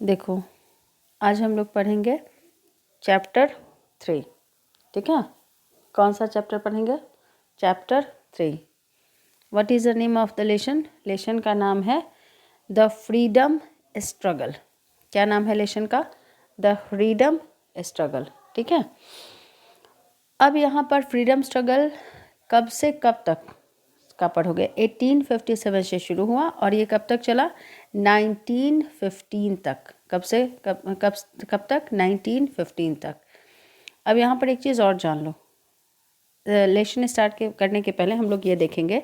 देखो, आज हम लोग पढ़ेंगे चैप्टर 3। ठीक है, कौन सा चैप्टर पढ़ेंगे? Chapter 3। What is the name of the lesson? Lesson का नाम है द फ्रीडम स्ट्रगल। क्या नाम है लेसन का? The freedom struggle. ठीक है, अब यहाँ पर फ्रीडम स्ट्रगल कब से कब तक का पढ़ोगे? 1857 से शुरू हुआ और ये कब तक चला? 1915 तक। कब से कब तक? 1915 तक। अब यहाँ पर एक चीज़ और जान लो, लेसन स्टार्ट करने के पहले हम लोग ये देखेंगे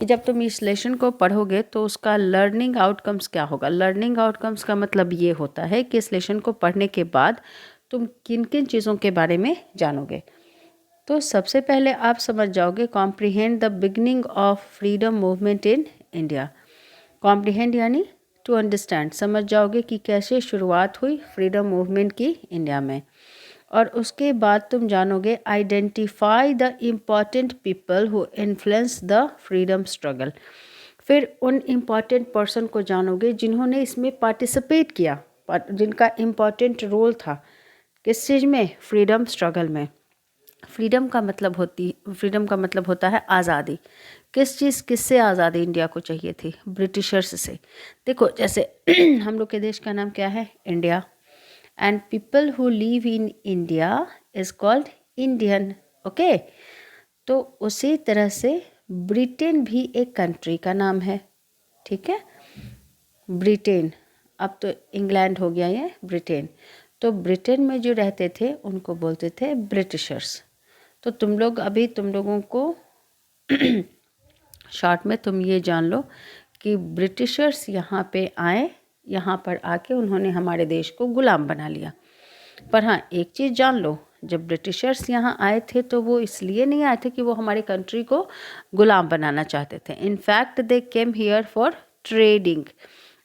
कि जब तुम इस लेसन को पढ़ोगे तो उसका लर्निंग आउटकम्स क्या होगा। लर्निंग आउटकम्स का मतलब ये होता है कि इस लेसन को पढ़ने के बाद तुम किन किन चीज़ों के बारे में जानोगे। तो सबसे पहले आप समझ जाओगे comprehend the beginning of freedom movement in India. Comprehend यानी टू अंडरस्टैंड, समझ जाओगे कि कैसे शुरुआत हुई फ्रीडम मूवमेंट की इंडिया में। और उसके बाद तुम जानोगे identify the important people who influence the freedom struggle. फिर उन इम्पॉर्टेंट पर्सन को जानोगे जिन्होंने इसमें पार्टिसिपेट किया, जिनका इम्पॉर्टेंट रोल था किस चीज़ में? फ्रीडम स्ट्रगल में। फ्रीडम का मतलब होता है आज़ादी। किस चीज़, किससे आज़ादी इंडिया को चाहिए थी? ब्रिटिशर्स से। देखो जैसे हम लोग के देश का नाम क्या है? India. And people who live in India is called Indian. Okay, तो उसी तरह से ब्रिटेन भी एक कंट्री का नाम है। ठीक है, ब्रिटेन, अब तो इंग्लैंड हो गया ये ब्रिटेन। तो ब्रिटेन में जो रहते थे उनको बोलते थे ब्रिटिशर्स। तो तुम लोगों को शॉर्ट में तुम ये जान लो कि ब्रिटिशर्स यहाँ पे आए, यहाँ पर आके उन्होंने हमारे देश को गुलाम बना लिया। पर हाँ, एक चीज़ जान लो, जब ब्रिटिशर्स यहाँ आए थे तो वो इसलिए नहीं आए थे कि वो हमारी कंट्री को गुलाम बनाना चाहते थे। In fact they came here for trading.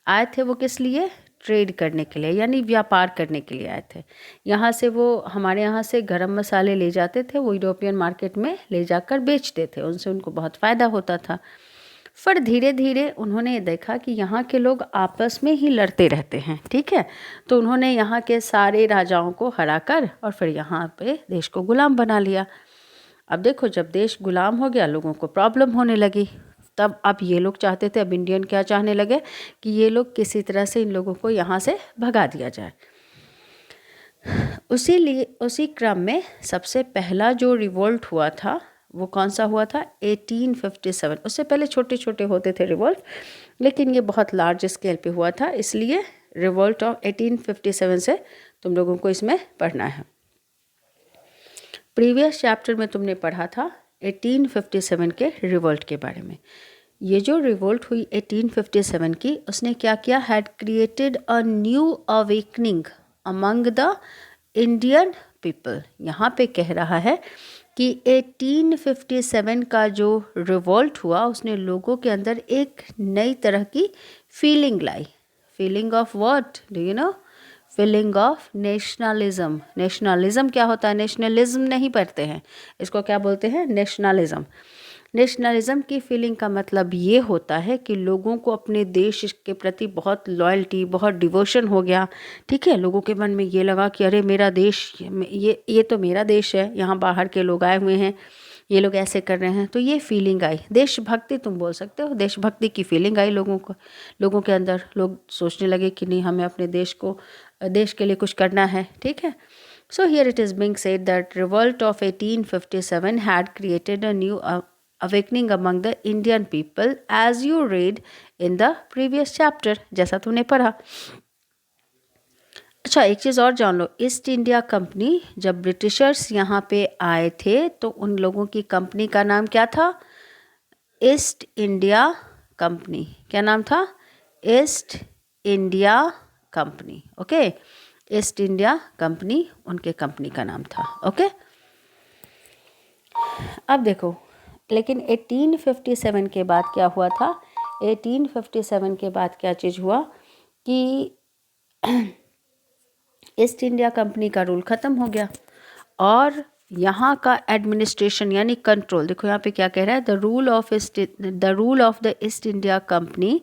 आए थे वो किस लिए? ट्रेड करने के लिए, यानी व्यापार करने के लिए आए थे। यहाँ से वो हमारे यहाँ से गरम मसाले ले जाते थे, वो यूरोपियन मार्केट में ले जाकर बेचते थे, उनसे उनको बहुत फ़ायदा होता था। फिर धीरे धीरे उन्होंने देखा कि यहाँ के लोग आपस में ही लड़ते रहते हैं। ठीक है, तो उन्होंने यहाँ के सारे राजाओं को हराकर और फिर यहाँ पे देश को गुलाम बना लिया। अब देखो, जब देश गुलाम हो गया लोगों को प्रॉब्लम होने लगी। तब अब ये लोग चाहते थे, अब इंडियन क्या चाहने लगे कि ये लोग किसी तरह से इन लोगों को यहाँ से भगा दिया जाए। उसी क्रम में सबसे पहला जो रिवोल्ट हुआ था वो कौन सा हुआ था? 1857। उससे पहले छोटे छोटे होते थे रिवोल्ट, लेकिन ये बहुत लार्ज स्केल पे हुआ था, इसलिए रिवोल्ट ऑफ 1857 से तुम लोगों को इसमें पढ़ना है। प्रीवियस चैप्टर में तुमने पढ़ा था 1857 के रिवोल्ट के बारे में। ये जो रिवोल्ट हुई 1857 की, उसने क्या किया? Had created a new awakening among the Indian people. यहाँ पे कह रहा है कि 1857 का जो रिवोल्ट हुआ उसने लोगों के अंदर एक नई तरह की feeling lie. Feeling of what? Do you know? Feeling of nationalism. Nationalism क्या होता है? नेशनलिज्म नहीं पढ़ते हैं, इसको क्या बोलते हैं? नेशनलिज्म। नेशनलिज्म की फीलिंग का मतलब ये होता है कि लोगों को अपने देश के प्रति बहुत लॉयल्टी, बहुत डिवोशन हो गया। ठीक है, लोगों के मन में ये लगा कि अरे मेरा देश, ये तो मेरा देश है, यहाँ बाहर के लोग आए हुए हैं, ये लोग ऐसे कर रहे हैं। तो ये फीलिंग आई, देशभक्ति तुम बोल सकते हो, देशभक्ति की फीलिंग आई लोगों के अंदर। लोग सोचने लगे कि नहीं, हमें अपने देश के लिए कुछ करना है। ठीक है, so here it is being said that revolt of 1857 had created a new awakening among the Indian people as you read in the previous chapter, जैसा तूने पढ़ा। अच्छा, एक चीज़ और जान लो, ईस्ट इंडिया कंपनी, जब ब्रिटिशर्स यहाँ पे आए थे तो उन लोगों की कंपनी का नाम क्या था? East India company. क्या नाम था? East India company. Okay, east India company उनके कंपनी का नाम था। ओके, अब देखो, लेकिन 1857 के बाद क्या हुआ था? 1857 के बाद क्या चीज़ हुआ कि ईस्ट इंडिया कंपनी का रूल ख़त्म हो गया और यहाँ का एडमिनिस्ट्रेशन यानी कंट्रोल, देखो यहाँ पे क्या कह रहा है? The rule of the East India Company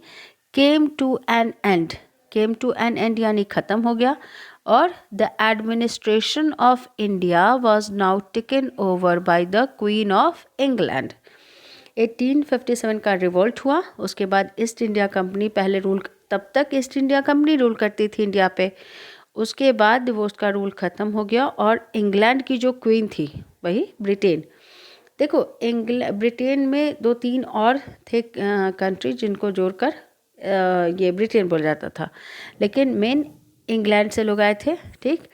came to an end came to an end यानी ख़त्म हो गया, और the administration of India was now taken over by the queen of England. 1857 का रिवोल्ट हुआ, उसके बाद ईस्ट इंडिया कंपनी पहले रूल, तब तक ईस्ट इंडिया कंपनी रूल करती थी इंडिया पे, उसके बाद वो उसका रूल ख़त्म हो गया और इंग्लैंड की जो क्वीन थी वही ब्रिटेन। देखो ब्रिटेन में 2-3 और थे कंट्री जिनको जोड़कर ये ब्रिटेन बोला जाता था, लेकिन मेन इंग्लैंड से लोग आए थे। ठीक,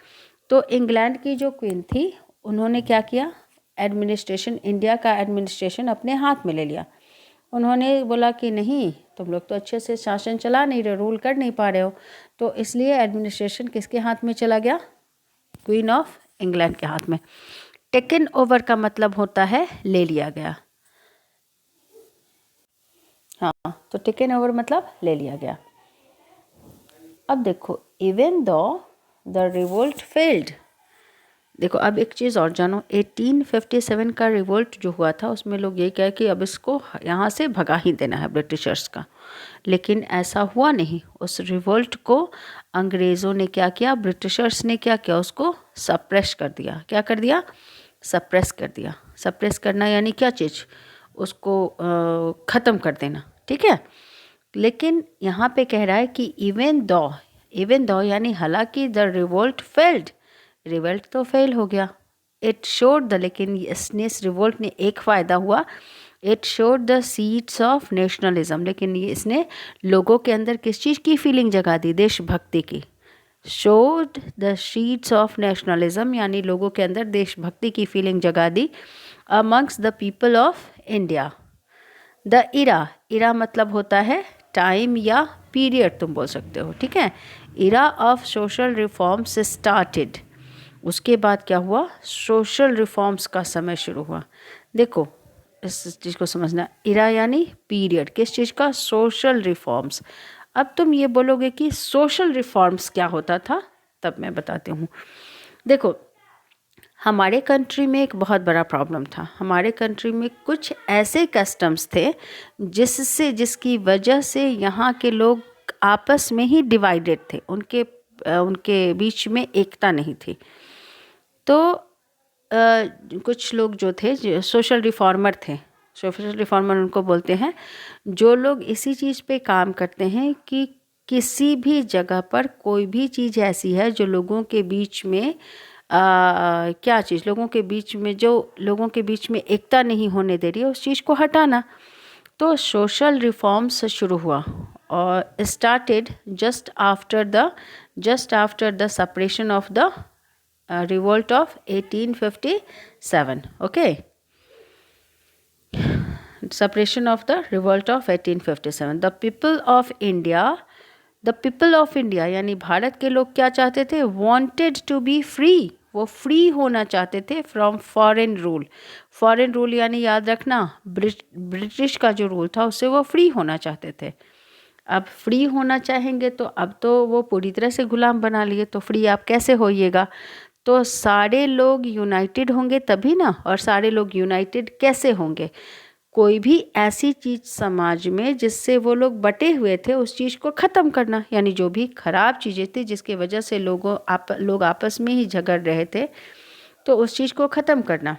तो इंग्लैंड की जो क्वीन थी उन्होंने क्या किया, एडमिनिस्ट्रेशन, इंडिया का एडमिनिस्ट्रेशन अपने हाथ में ले लिया। उन्होंने बोला कि नहीं, तुम लोग तो अच्छे से शासन चला नहीं रहे, रूल कर नहीं पा रहे हो, तो इसलिए एडमिनिस्ट्रेशन किसके हाथ में चला गया, क्वीन ऑफ इंग्लैंड के हाथ में। टेकन ओवर का मतलब होता है ले लिया गया। हाँ, तो टेकन ओवर मतलब ले लिया गया। अब देखो, even though the revolt failed, देखो अब एक चीज़ और जानो, 1857 का रिवोल्ट जो हुआ था उसमें लोग ये कहे कि अब इसको यहाँ से भगा ही देना है ब्रिटिशर्स का, लेकिन ऐसा हुआ नहीं। उस रिवोल्ट को अंग्रेज़ों ने क्या किया, ब्रिटिशर्स ने क्या किया, उसको सप्रेस कर दिया। क्या कर दिया, सप्रेस कर दिया। सप्रेस करना यानी क्या चीज़, उसको ख़त्म कर देना। ठीक है, लेकिन यहाँ पे कह रहा है कि इवन दो यानी हालांकि द रिवोल्ट फेल्ड, रिवोल्ट तो फेल हो गया, इट शोड द, लेकिन इस रिवोल्ट ने एक फ़ायदा हुआ, it showed the seeds of nationalism, लेकिन ये इसने लोगों के अंदर किस चीज़ की फीलिंग जगा दी, देशभक्ति की। Sowed the seeds of nationalism यानी लोगों के अंदर देशभक्ति की फीलिंग जगा दी amongst the people of India. The era मतलब होता है टाइम या पीरियड, तुम बोल सकते हो। ठीक है, era of social reforms started, उसके बाद क्या हुआ, सोशल रिफॉर्म्स का समय शुरू हुआ। देखो इस चीज़ को समझना, इरा यानी पीरियड, किस चीज़ का, सोशल रिफॉर्म्स। अब तुम ये बोलोगे कि सोशल रिफॉर्म्स क्या होता था, तब मैं बताती हूँ। देखो हमारे कंट्री में एक बहुत बड़ा प्रॉब्लम था, हमारे कंट्री में कुछ ऐसे कस्टम्स थे जिसकी वजह से यहाँ के लोग आपस में ही डिवाइडेड थे, उनके बीच में एकता नहीं थी। तो कुछ लोग जो थे, जो सोशल रिफॉर्मर थे, सोशल रिफॉर्मर उनको बोलते हैं, जो लोग इसी चीज़ पे काम करते हैं कि किसी भी जगह पर कोई भी चीज़ ऐसी है जो लोगों के बीच में क्या चीज़, लोगों के बीच में जो लोगों के बीच में एकता नहीं होने दे रही है, उस चीज़ को हटाना। तो सोशल रिफॉर्म्स शुरू हुआ और started just after the separation of the revolt of 1857. Okay, separation of the revolt of 1857. the people of India यानी भारत के लोग क्या चाहते थे, wanted to be free, वो फ्री होना चाहते थे from foreign rule. Foreign rule यानी याद रखना, ब्रिटिश का जो रूल था उससे वो फ्री होना चाहते थे। अब फ्री होना चाहेंगे तो अब तो वो पूरी तरह से गुलाम बना लिए, तो फ्री आप कैसे होइएगा, तो सारे लोग यूनाइटेड होंगे तभी ना। और सारे लोग यूनाइटेड कैसे होंगे, कोई भी ऐसी चीज़ समाज में जिससे वो लोग बटे हुए थे उस चीज़ को ख़त्म करना, यानी जो भी ख़राब चीज़ें थी जिसकी वजह से लोग आपस में ही झगड़ रहे थे, तो उस चीज़ को ख़त्म करना।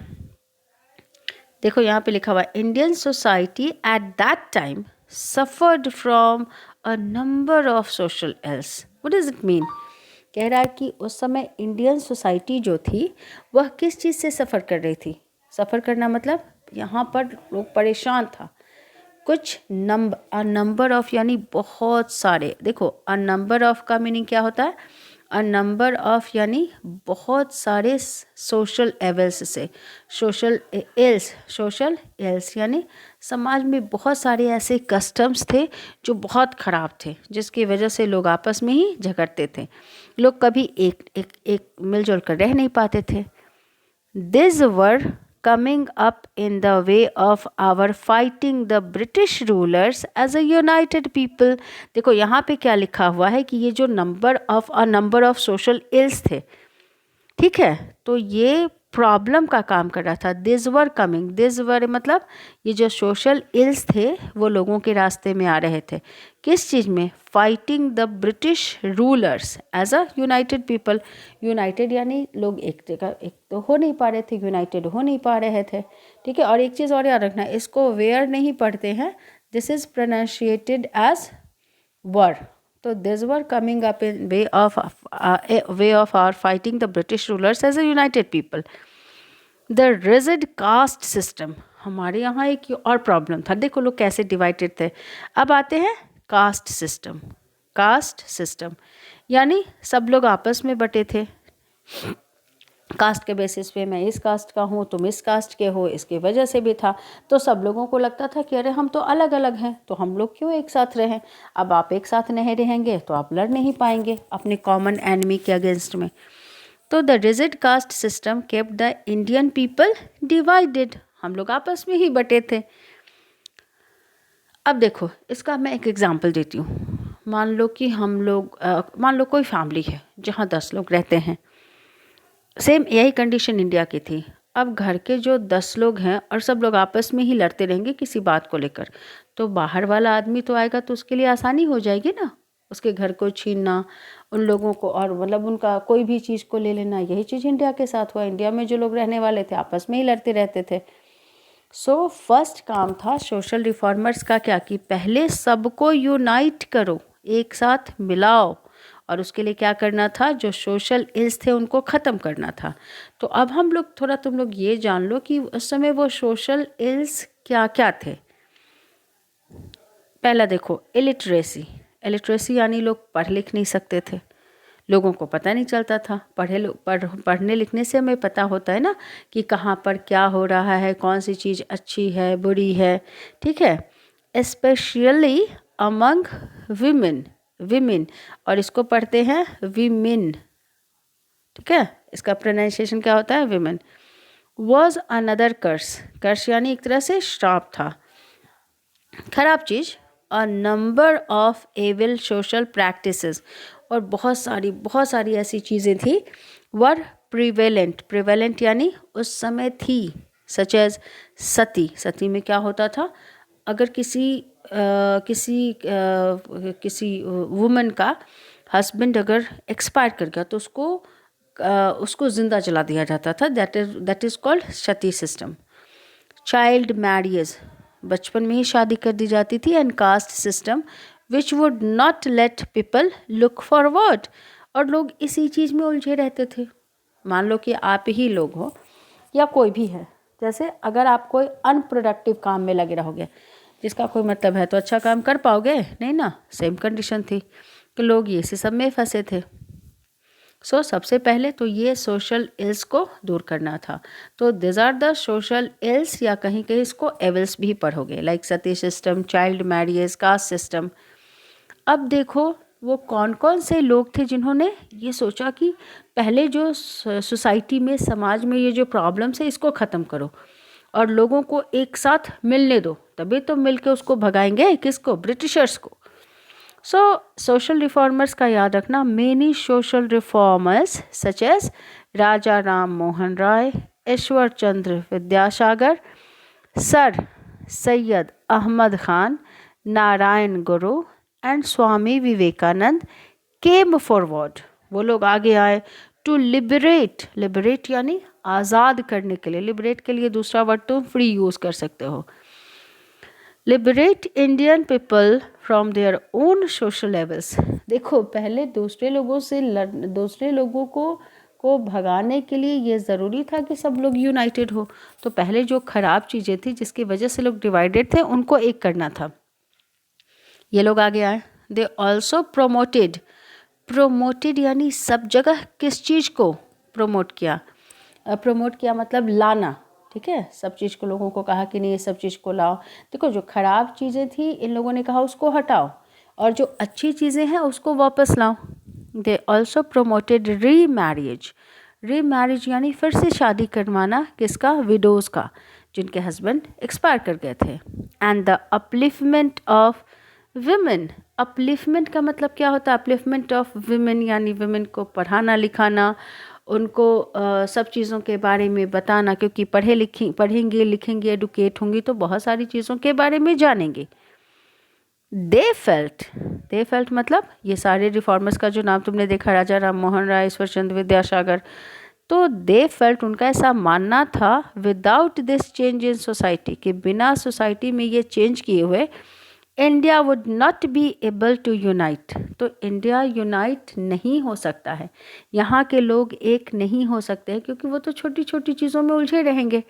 देखो यहाँ पे लिखा हुआ, Indian society at that time suffered from a number of social ills. What does it mean, कह रहा है कि उस समय इंडियन सोसाइटी जो थी वह किस चीज़ से सफ़र कर रही थी। सफ़र करना मतलब यहाँ पर लोग परेशान था। कुछ नंबर ऑफ यानी बहुत सारे, देखो अ नंबर ऑफ का मीनिंग क्या होता है, अ नंबर ऑफ यानी बहुत सारे सोशल एवल्स से, सोशल एल्स यानी समाज में बहुत सारे ऐसे कस्टम्स थे जो बहुत ख़राब थे, जिसकी वजह से लोग आपस में ही झगड़ते थे, लोग कभी एक मिलजुल कर रह नहीं पाते थे। This were coming up in the way of our fighting the British rulers as a united people। देखो यहाँ पे क्या लिखा हुआ है कि ये जो नंबर ऑफ सोशल इल्स थे, ठीक है, तो ये प्रॉब्लम का काम कर रहा था। This we're coming, this were मतलब ये जो सोशल इल्स थे वो लोगों के रास्ते में आ रहे थे। किस चीज़ में? Fighting the British rulers as a united people. United यानी लोग एक जगह एक तो हो नहीं पा रहे थे, यूनाइटेड हो नहीं पा रहे थे, ठीक है। और एक चीज़ और याद रखना, इसको वेयर नहीं पढ़ते हैं, this is pronounced as we're. तो this we're coming up in way of are fighting the British rulers as a united people. The rigid caste system, हमारे यहाँ एक और प्रॉब्लम था, देखो लोग कैसे डिवाइडेड थे। अब आते हैं कास्ट सिस्टम। कास्ट सिस्टम यानी सब लोग आपस में बटे थे कास्ट के बेसिस पे, मैं इस कास्ट का हूँ, तुम इस कास्ट के हो, इसकी वजह से भी था। तो सब लोगों को लगता था कि अरे हम तो अलग अलग हैं, तो हम लोग क्यों एक साथ रहें। अब आप एक साथ नहीं रहेंगे तो आप लड़ नहीं पाएंगे अपने कॉमन एनिमी के अगेंस्ट में। तो the rigid caste system kept the Indian people divided, हम लोग आपस में ही बटे थे। अब देखो इसका मैं एक एग्जांपल देती हूँ। मान लो कि हम लोग मान लो कोई फैमिली है जहाँ 10 लोग रहते हैं, सेम यही कंडीशन इंडिया की थी। अब घर के जो 10 लोग हैं और सब लोग आपस में ही लड़ते रहेंगे किसी बात को लेकर, तो बाहर वाला आदमी तो आएगा तो उसके लिए आसानी हो जाएगी ना, उसके घर को छीनना, उन लोगों को और मतलब उनका कोई भी चीज़ को ले लेना। यही चीज़ इंडिया के साथ हुआ। इंडिया में जो लोग रहने वाले थे आपस में ही लड़ते रहते थे। सो फर्स्ट काम था सोशल रिफॉर्मर्स का क्या, कि पहले सबको यूनाइट करो, एक साथ मिलाओ, और उसके लिए क्या करना था, जो सोशल इल्स थे उनको ख़त्म करना था। तो अब हम लोग थोड़ा तुम लोग ये जान लो कि उस समय वो सोशल इल्स क्या क्या थे। पहला देखो इलिटरेसी। इलिटरेसी यानी लोग पढ़ लिख नहीं सकते थे, लोगों को पता नहीं चलता था। पढ़ने लिखने से हमें पता होता है ना कि कहाँ पर क्या हो रहा है, कौन सी चीज़ अच्छी है बुरी है, ठीक है। स्पेशली अमंग विमेन, विमेन, और इसको पढ़ते हैं विमेन, ठीक है। इसका प्रोनाउंसिएशन क्या होता है, women. Was another curse, curse यानी एक तरह से श्राप था, खराब चीज़। A number of evil social practices, और बहुत सारी ऐसी चीज़ें थी वर प्रिवेलेंट, प्रिवेलेंट यानी उस समय थी, सच एज सती। सती में क्या होता था, अगर किसी वुमन का हस्बैंड अगर एक्सपायर कर गया तो उसको ज़िंदा जला दिया जाता था, that is called Sati system. Child marriage, बचपन में ही शादी कर दी जाती थी। And caste system which would not let people look forward, और लोग इसी चीज़ में उलझे रहते थे। मान लो कि आप ही लोग हो या कोई भी है, जैसे अगर आप कोई अनप्रोडक्टिव काम में लगे रहोगे जिसका कोई मतलब है, तो अच्छा काम कर पाओगे नहीं ना। सेम कंडीशन थी कि लोग ये सब में फंसे थे। सो सबसे पहले तो ये सोशल इल्स को दूर करना था। तो this are the social ills, या कहीं कहीं इसको एविल्स भी पढ़ोगे, like sati system, child marriage, caste system. अब देखो वो कौन कौन से लोग थे जिन्होंने ये सोचा कि पहले जो सोसाइटी में, समाज में ये जो प्रॉब्लम्स है इसको ख़त्म करो और लोगों को एक साथ मिलने दो, तभी तो मिल के उसको भगाएंगे, किसको, ब्रिटिशर्स को। सो सोशल रिफॉर्मर्स का याद रखना, many social reformers such as Raja Ram Mohan Roy, Ishwar Chandra Vidyasagar, sir Syed Ahmed Khan, Narayana Guru and Swami Vivekananda came forward. वो लोग आगे आए टू लिबरेट, लिबरेट यानी आज़ाद करने के लिए, लिबरेट के लिए दूसरा वर्ड तुम फ्री यूज़ कर सकते हो, liberate Indian people from their own social levels. देखो पहले दूसरे लोगों को भगाने के लिए ये ज़रूरी था कि सब लोग यूनाइटेड हो। तो पहले जो ख़राब चीज़ें थी जिसकी वजह से लोग डिवाइडेड थे उनको एक करना था। ये लोग आगे आए। दे ऑल्सो प्रोमोटेड यानी सब जगह किस चीज़ को प्रमोट किया, प्रमोट किया मतलब लाना, ठीक है। सब चीज़ को लोगों को कहा कि नहीं ये सब चीज़ को लाओ। देखो जो ख़राब चीज़ें थी इन लोगों ने कहा उसको हटाओ, और जो अच्छी चीज़ें हैं उसको वापस लाओ। दे ऑल्सो प्रोमोटेड री मैरिज यानी फिर से शादी करवाना, किसका, विडोज़ का, जिनके हस्बैंड एक्सपायर कर गए थे। And the upliftment of women, upliftment का मतलब क्या होता है, अपलिफ्टमेंट ऑफ विमेन यानी विमेन को पढ़ाना लिखाना, उनको सब चीज़ों के बारे में बताना, क्योंकि पढ़ेंगे लिखेंगे एडुकेट होंगी तो बहुत सारी चीज़ों के बारे में जानेंगे। दे फेल्ट मतलब ये सारे रिफॉर्मर्स का जो नाम तुमने देखा, राजा राम मोहन राय, ईश्वर चंद्र विद्यासागर, तो दे फेल्ट उनका ऐसा मानना था without this change in society, कि बिना सोसाइटी में ये चेंज किए हुए India would not be able to unite, तो इंडिया यूनाइट नहीं हो सकता है, यहाँ के लोग एक नहीं हो सकते हैं, क्योंकि वो तो छोटी छोटी चीज़ों में उलझे रहेंगे।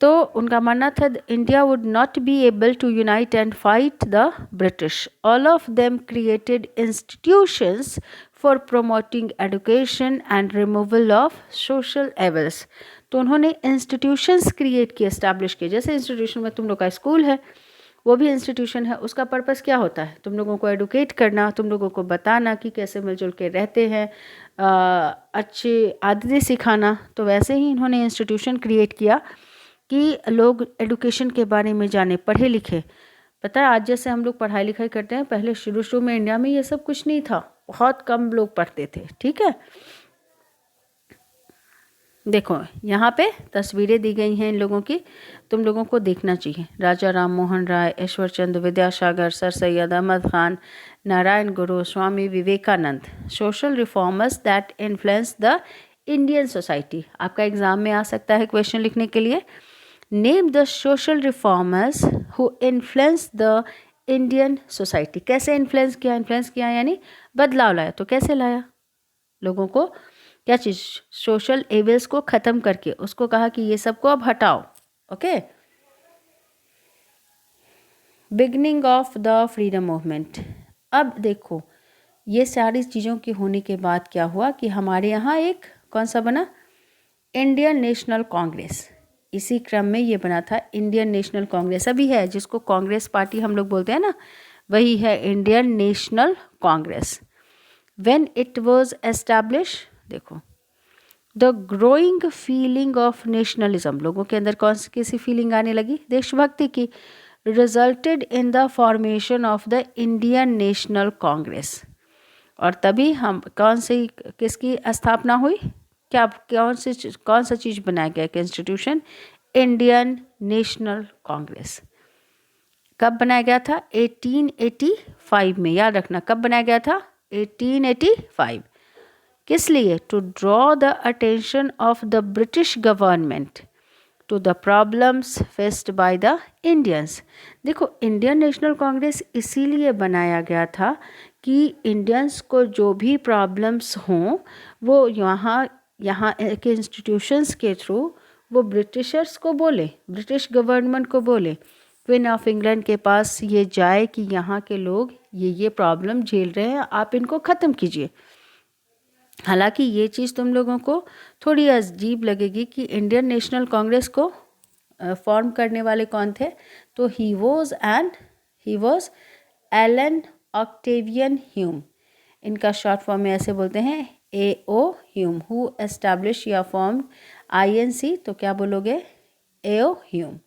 तो उनका मानना था India would not be able to unite and fight the British. All of them created institutions for promoting education and removal of social evils. तो उन्होंने इंस्टीट्यूशंस क्रिएट किए, एस्टैब्लिश किए। जैसे इंस्टीट्यूशन में तुम लोग का स्कूल है, वो भी इंस्टीट्यूशन है, उसका पर्पस क्या होता है? तुम लोगों को एडुकेट करना, तुम लोगों को बताना कि कैसे मिलजुल के रहते हैं, अच्छी आदतें सिखाना। तो वैसे ही इन्होंने इंस्टीट्यूशन क्रिएट किया कि लोग एडुकेशन के बारे में जाने, पढ़े लिखे। पता है आज जैसे हम लोग पढ़ाई लिखाई करते हैं, पहले शुरू में इंडिया में ये सब कुछ नहीं था, बहुत कम लोग पढ़ते थे। ठीक है, देखो यहाँ पे तस्वीरें दी गई हैं इन लोगों की, तुम लोगों को देखना चाहिए। Raja Ram Mohan Roy, Ishwar Chandra Vidyasagar, sir Syed Ahmed Khan, Narayana Guru, Swami Vivekananda, social reformers that influence the Indian society. आपका एग्जाम में आ सकता है क्वेश्चन लिखने के लिए, name the social reformers who influence the Indian society. कैसे इन्फ्लुएंस किया यानी बदलाव लाया। तो कैसे लाया? लोगों को क्या चीज़, सोशल एविल्स को ख़त्म करके उसको कहा कि ये सबको अब हटाओ। Okay, beginning of the freedom movement. अब देखो ये सारी चीज़ों के होने के बाद क्या हुआ कि हमारे यहाँ एक कौन सा बना, इंडियन नेशनल कांग्रेस। इसी क्रम में ये बना था इंडियन नेशनल कांग्रेस, अभी है जिसको कांग्रेस पार्टी हम लोग बोलते हैं ना, वही है Indian National Congress. When it was establish, देखो the growing feeling of nationalism, लोगों के अंदर कौन सी कैसी फीलिंग आने लगी, देशभक्ति की, resulted in the formation of the Indian National Congress. और तभी हम किसकी स्थापना हुई, क्या कौन सा चीज़ बनाया गया, एक इंस्टीट्यूशन, इंडियन नेशनल कांग्रेस। कब बनाया गया था? 1885 में। याद रखना कब बनाया गया था? 1885। किस लिए? To draw the attention of the British government to the problems faced by the Indians. देखो इंडियन नेशनल कांग्रेस इसीलिए बनाया गया था कि इंडियंस को जो भी प्रॉब्लम्स हों वो यहाँ के इंस्टीट्यूशंस के थ्रू वो ब्रिटिशर्स को बोले, ब्रिटिश गवर्नमेंट को बोले, क्वीन ऑफ इंग्लैंड के पास ये जाए कि यहाँ के लोग ये प्रॉब्लम झेल रहे हैं, आप इनको ख़त्म कीजिए। हालांकि ये चीज़ तुम लोगों को थोड़ी अजीब लगेगी कि इंडियन नेशनल कांग्रेस को फॉर्म करने वाले कौन थे, तो he was Elon Octavian Hume. इनका शॉर्ट फॉर्म में ऐसे बोलते हैं AO ह्यूम, हु एस्टैब्लिश या फॉर्म INC, तो क्या बोलोगे? AO Hume.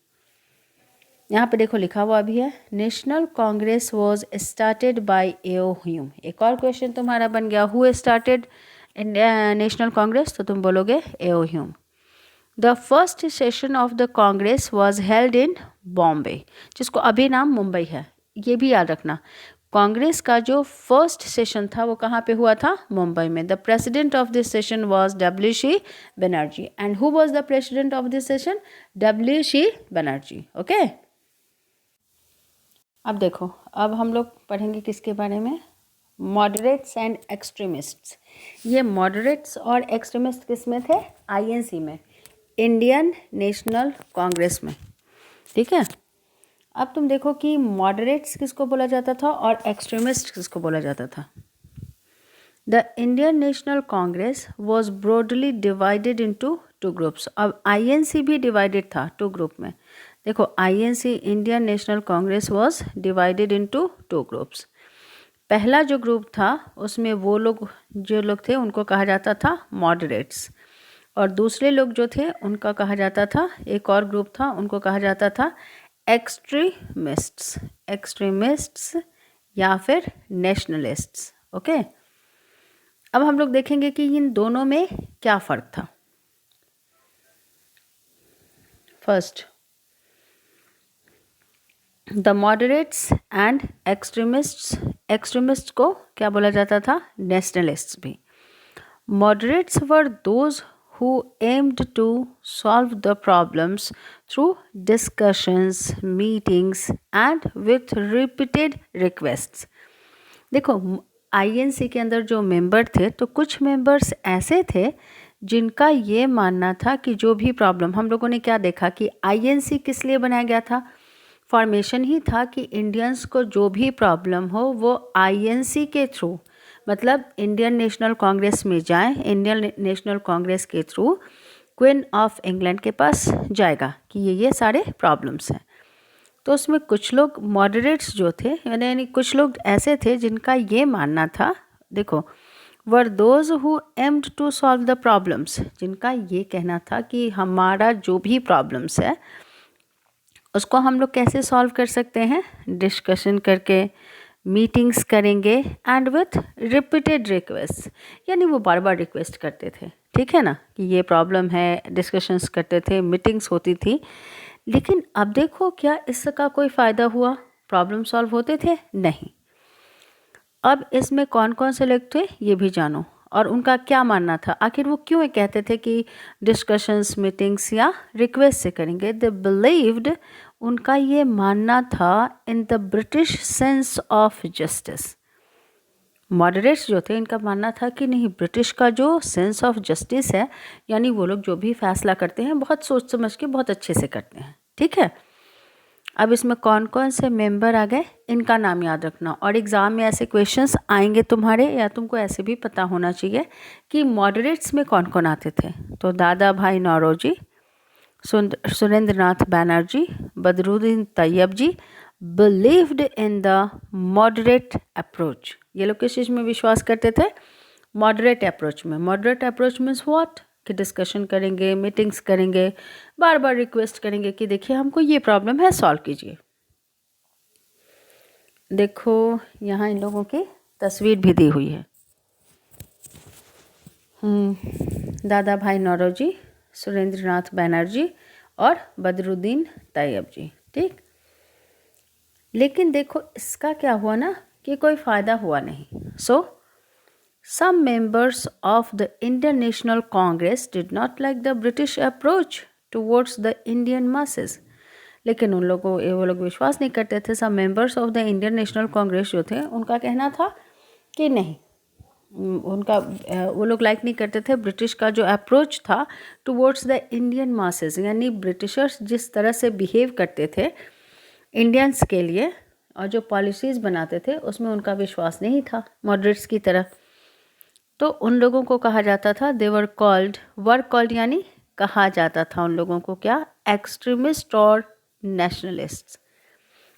यहाँ पे देखो लिखा हुआ भी है, national Congress was started by AO Hume. एक और क्वेश्चन तुम्हारा बन गया, हु स्टार्टेड नेशनल कांग्रेस, तो तुम बोलोगे AO Hume. The first session of the Congress was held in Bombay, जिसको अभी नाम मुंबई है, ये भी याद रखना। कांग्रेस का जो फर्स्ट सेशन था वो कहाँ पे हुआ था? मुंबई में। The president of this session was WC Banerjee. And who was the president of this session? WC Banerjee. Okay, अब देखो, अब हम लोग पढ़ेंगे किसके बारे में? Moderates and extremists. ये मॉडरेट्स और एक्सट्रीमिस्ट किस में थे? INC में, इंडियन नेशनल कांग्रेस में। ठीक है, अब तुम देखो कि मॉडरेट्स किसको बोला जाता था और एक्सट्रीमिस्ट किसको बोला जाता था। The Indian National Congress was broadly divided into 2 groups. अब INC भी डिवाइडेड था 2 ग्रुप में। देखो INC, Indian National Congress, was divided into 2 groups. पहला जो ग्रुप था उसमें वो लोग जो लोग थे उनको कहा जाता था मॉडरेट्स, और दूसरे लोग जो थे उनका कहा जाता था, एक और ग्रुप था उनको कहा जाता था एक्सट्रीमिस्ट्स या फिर नेशनलिस्ट्स। ओके, अब हम लोग देखेंगे कि इन दोनों में क्या फ़र्क था। First, the moderates and extremists को क्या बोला जाता था? नेशनलिस्ट्स भी। Moderates were those who aimed to solve the problems through discussions, meetings, and with repeated requests. देखो, आईएनसी के अंदर जो मेंबर थे, तो कुछ मेंबर्स ऐसे थे जिनका ये मानना था कि जो भी प्रॉब्लम, हम लोगों ने क्या देखा कि आईएनसी किस लिए बनाया गया था? फॉर्मेशन ही था कि इंडियंस को जो भी प्रॉब्लम हो वो आईएनसी के थ्रू, मतलब इंडियन नेशनल कांग्रेस में जाएं, इंडियन नेशनल कांग्रेस के थ्रू क्वीन ऑफ इंग्लैंड के पास जाएगा कि ये सारे प्रॉब्लम्स हैं। तो उसमें कुछ लोग मॉडरेट्स जो थे, यानी कुछ लोग ऐसे थे जिनका ये मानना था, देखो, we're those who aimed to solve the problems, जिनका ये कहना था कि हमारा जो भी प्रॉब्लम्स है उसको हम लोग कैसे सॉल्व कर सकते हैं? डिस्कशन करके, मीटिंग्स करेंगे, एंड विथ रिपीटेड रिक्वेस्ट, यानी वो बार बार रिक्वेस्ट करते थे, ठीक है ना, कि ये प्रॉब्लम है, डिस्कशंस करते थे, मीटिंग्स होती थी। लेकिन अब देखो, क्या इसका कोई फ़ायदा हुआ? प्रॉब्लम सॉल्व होते थे? नहीं। अब इसमें कौन कौन से लोग थे ये भी जानो, और उनका क्या मानना था, आखिर वो क्यों कहते थे कि डिस्कशंस, मीटिंग्स या रिक्वेस्ट से करेंगे? दे बिलीव्ड, उनका ये मानना था, in the British sense of justice. Moderates जो थे, इनका मानना था कि नहीं, ब्रिटिश का जो सेंस ऑफ जस्टिस है, यानी वो लोग जो भी फैसला करते हैं बहुत सोच समझ के बहुत अच्छे से करते हैं, ठीक है। अब इसमें कौन कौन से मेंबर आ गए, इनका नाम याद रखना, और एग्ज़ाम में ऐसे क्वेश्चंस आएंगे तुम्हारे, या तुमको ऐसे भी पता होना चाहिए कि मॉडरेट्स में कौन कौन आते थे। तो Dadabhai Naoroji, Surendranath Banerjee, Badruddin Tyabji believed in the moderate approach. ये लोग किस चीज़ में विश्वास करते थे? मॉडरेट अप्रोच में। Moderate approach means what? कि डिस्कशन करेंगे, मीटिंग्स करेंगे, बार बार रिक्वेस्ट करेंगे कि देखिए हमको ये प्रॉब्लम है, सॉल्व कीजिए। देखो, यहाँ इन लोगों की तस्वीर भी दी हुई है। दादा भाई नौरोजी, सुरेंद्र नाथ बैनर्जी और बदरुद्दीन तैयब जी, ठीक। लेकिन देखो, इसका क्या हुआ ना कि कोई फ़ायदा हुआ नहीं। सो some members of the Indian National Congress did not like the British approach towards the Indian masses. लेकिन उन लोगों वो लोग विश्वास नहीं करते थे। सब members of the Indian National Congress जो थे, उनका कहना था कि नहीं, उनका वो लोग लाइक नहीं करते थे ब्रिटिश का जो अप्रोच था टुवर्ड्स द इंडियन मासेस, यानी ब्रिटिशर्स जिस तरह से बिहेव करते थे इंडियंस के लिए और जो पॉलिसीज़ बनाते थे, उसमें उनका विश्वास नहीं था मॉडरेट्स की तरह। तो उन लोगों को कहा जाता था, दे वर कॉल्ड यानी कहा जाता था उन लोगों को क्या? एक्सट्रीमिस्ट और नेशनलिस्ट।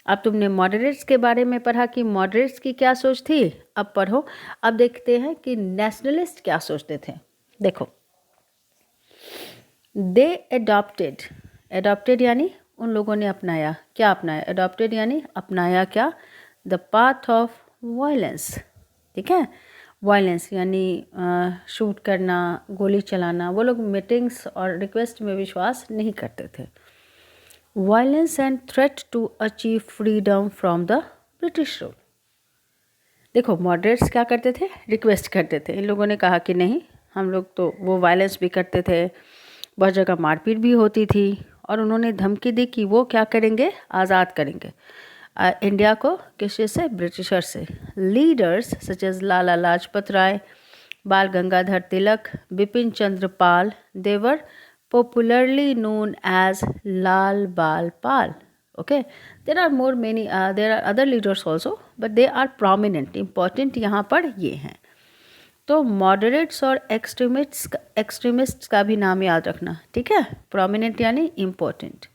अब तुमने मॉडरेट्स के बारे में पढ़ा कि मॉडरेट्स की क्या सोच थी, अब पढ़ो, अब देखते हैं कि नेशनलिस्ट क्या सोचते थे। देखो, दे एडॉप्टेड यानी उन लोगों ने अपनाया, क्या अपनाया? एडॉप्टेड यानी अपनाया क्या? द पाथ ऑफ वायलेंस, ठीक है। वायलेंस यानी शूट करना, गोली चलाना, वो लोग मीटिंग्स और रिक्वेस्ट में विश्वास नहीं करते थे। Violence and threat to achieve freedom from the British rule. देखो, मॉडरेट्स क्या करते थे? रिक्वेस्ट करते थे। इन लोगों ने कहा कि नहीं, हम लोग तो वो वायलेंस भी करते थे, बहुत जगह मारपीट भी होती थी, और उन्होंने धमकी दी कि वो क्या करेंगे? आज़ाद करेंगे इंडिया को, किस से? ब्रिटिशर से। Leaders such as Lala Lajpat Rai, बाल गंगाधर तिलक, बिपिन चंद्र पाल, देवर popularly known as Lal Bal Pal. Okay, there are there are other leaders also, but they are prominent, important यहाँ पर ये हैं। तो मॉडरेट्स और एक्सट्रीमिस्ट्स का भी नाम याद रखना, ठीक है। प्रोमिनेंट यानी इम्पोर्टेंट।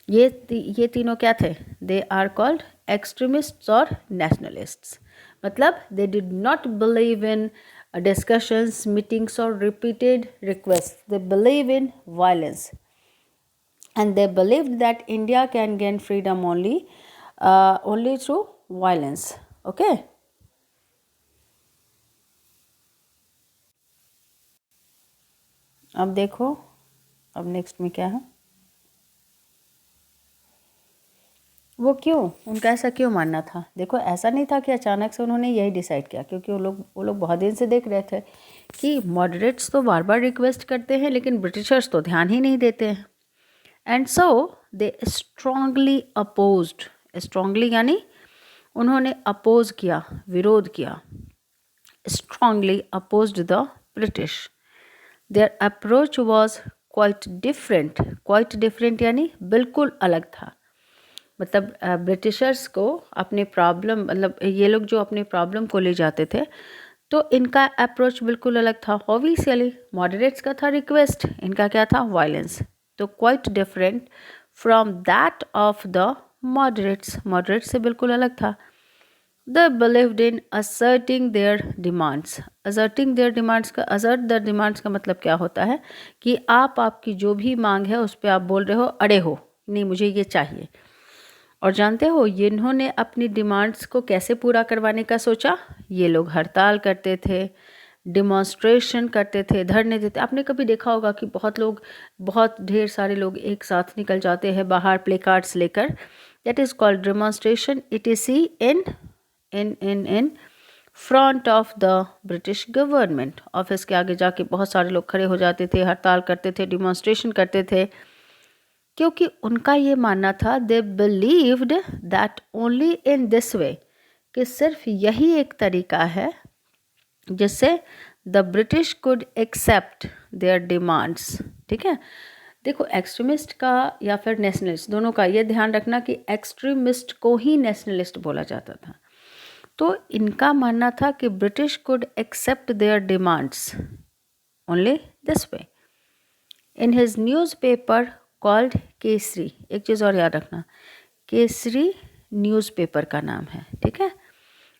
ये तीनों क्या थे? दे आर कॉल्ड एक्सट्रीमिस्ट्स और नेशनलिस्ट्स। मतलब they did not believe in discussions, meetings or repeated requests. They believe in violence, and they believed that India can gain freedom only through violence. Okay. अब देखो, अब next में क्या है, वो क्यों, उनका ऐसा क्यों मानना था। देखो ऐसा नहीं था कि अचानक से उन्होंने यही डिसाइड किया, क्योंकि वो लोग बहुत दिन से देख रहे थे कि मॉडरेट्स तो बार बार रिक्वेस्ट करते हैं लेकिन ब्रिटिशर्स तो ध्यान ही नहीं देते हैं। And so they strongly opposed, strongly यानी उन्होंने अपोज किया, विरोध किया, strongly opposed the British. There approach was quite different यानी बिल्कुल अलग था। मतलब ब्रिटिशर्स को अपने प्रॉब्लम, मतलब ये लोग जो अपने प्रॉब्लम को ले जाते थे तो इनका अप्रोच बिल्कुल अलग था। ऑब्वियसली मॉडरेट्स का था रिक्वेस्ट, इनका क्या था, वायलेंस। तो quite different from that of the moderates, moderates से बिल्कुल अलग था। The believed in asserting there demands, asserting there demands का, असर्ट द डिमांड्स का मतलब क्या होता है कि आपकी जो भी मांग है उस पर आप बोल रहे हो, अड़े हो, नहीं मुझे ये चाहिए। और जानते हो ये इन्होंने अपनी डिमांड्स को कैसे पूरा करवाने का सोचा, ये लोग हड़ताल करते थे, डिमॉन्स्ट्रेशन करते थे, धरने देते। आपने कभी देखा होगा कि बहुत लोग, बहुत ढेर सारे लोग एक साथ निकल जाते हैं बाहर प्ले कार्ड्स लेकर, that is called demonstration. It is see in front of the British government. Office के आगे जाके बहुत सारे लोग खड़े हो जाते थे, हड़ताल करते थे, डिमॉन्स्ट्रेशन करते थे, क्योंकि उनका ये मानना था, they believed that only in this way, कि सिर्फ यही एक तरीका है जिससे the British could accept their demands. ठीक है, देखो एक्सट्रीमिस्ट का या फिर नेशनलिस्ट, दोनों का ये ध्यान रखना कि एक्सट्रीमिस्ट को ही नेशनलिस्ट बोला जाता था। तो इनका मानना था कि British could accept their demands only this way. इन हिज न्यूज़पेपर कॉल्ड केसरी, एक चीज़ और याद रखना, केसरी न्यूज़पेपर का नाम है, ठीक है।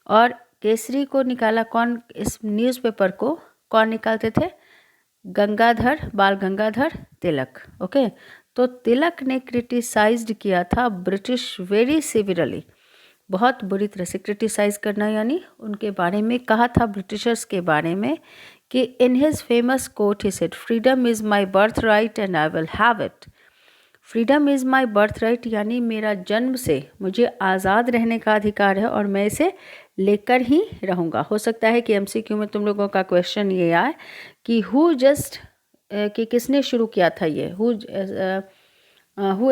और केसरी को निकाला कौन, इस न्यूज़पेपर को कौन निकालते थे, गंगाधर, बाल गंगाधर तिलक। ओके, तो तिलक ने क्रिटिसाइज्ड किया था ब्रिटिश वेरी सिवियरली, बहुत बुरी तरह से क्रिटिसाइज़ करना, यानी उनके बारे में कहा था, ब्रिटिशर्स के बारे में, कि in his famous quote he said, freedom is my birth right and I will have it. Freedom is my birth right यानी मेरा जन्म से मुझे आज़ाद रहने का अधिकार है और मैं इसे लेकर ही रहूँगा। हो सकता है कि एमसीक्यू में तुम लोगों का क्वेश्चन ये आए कि कि किसने शुरू किया था ये, हु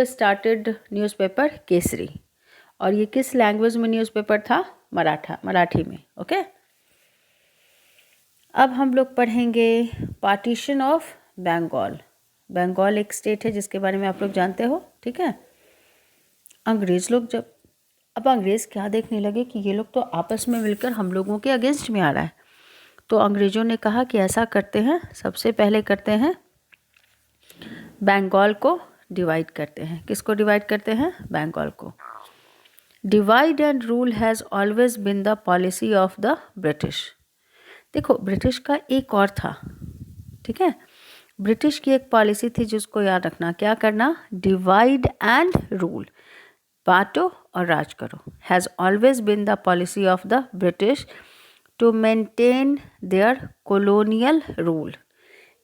स्टार्टेड न्यूज़पेपर केसरी, और ये किस लैंग्वेज में न्यूज़पेपर था, मराठी में। ओके, अब हम लोग पढ़ेंगे पार्टीशन ऑफ बंगाल। बंगाल एक स्टेट है जिसके बारे में आप लोग जानते हो, ठीक है। अंग्रेज़ लोग अब अंग्रेज़ क्या देखने लगे कि ये लोग तो आपस में मिलकर हम लोगों के अगेंस्ट में आ रहा है, तो अंग्रेज़ों ने कहा कि ऐसा करते हैं, सबसे पहले करते हैं बंगाल को डिवाइड करते हैं। किसको डिवाइड करते हैं, बंगाल को। Divide and rule has always been the policy of the British. देखो ब्रिटिश का एक और था, ठीक है, ब्रिटिश की एक पॉलिसी थी जिसको याद रखना, क्या करना, डिवाइड एंड रूल, बांटो और राज करो। Has always been the policy of the British to maintain their colonial rule.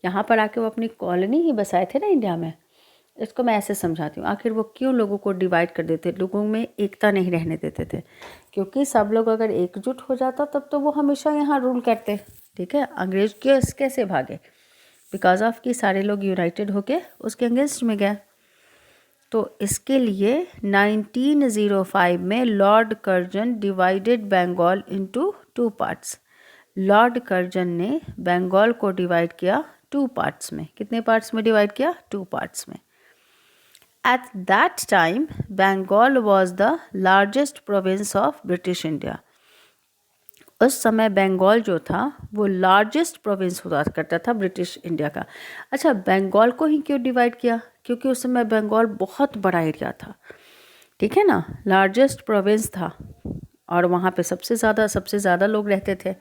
यहाँ पर आके वो अपनी कॉलोनी ही बसाए थे ना इंडिया में। इसको मैं ऐसे समझाती हूँ, आखिर वो क्यों लोगों को डिवाइड कर देते, लोगों में एकता नहीं रहने देते थे, क्योंकि सब लोग अगर एकजुट हो जाता तब तो वो हमेशा यहाँ रूल करते, ठीक है। अंग्रेज कैसे भागे, बिकॉज ऑफ कि सारे लोग यूनाइटेड होके उसके अगेंस्ट में गए। तो इसके लिए 1905 में Lord Curzon divided Bengal into 2 parts. Lord Curzon ने बंगाल को डिवाइड किया 2 पार्ट्स में। कितने पार्ट्स में डिवाइड किया, 2 पार्ट्स में। At that time, Bengal was the largest province of British India. उस समय बंगाल जो था वो लार्जेस्ट प्रोविंस हुआ करता था ब्रिटिश इंडिया का। अच्छा, बंगाल को ही क्यों डिवाइड किया, क्योंकि उस समय बंगाल बहुत बड़ा एरिया था, ठीक है ना, लार्जेस्ट प्रोविंस था और वहाँ पे सबसे ज़्यादा लोग रहते थे।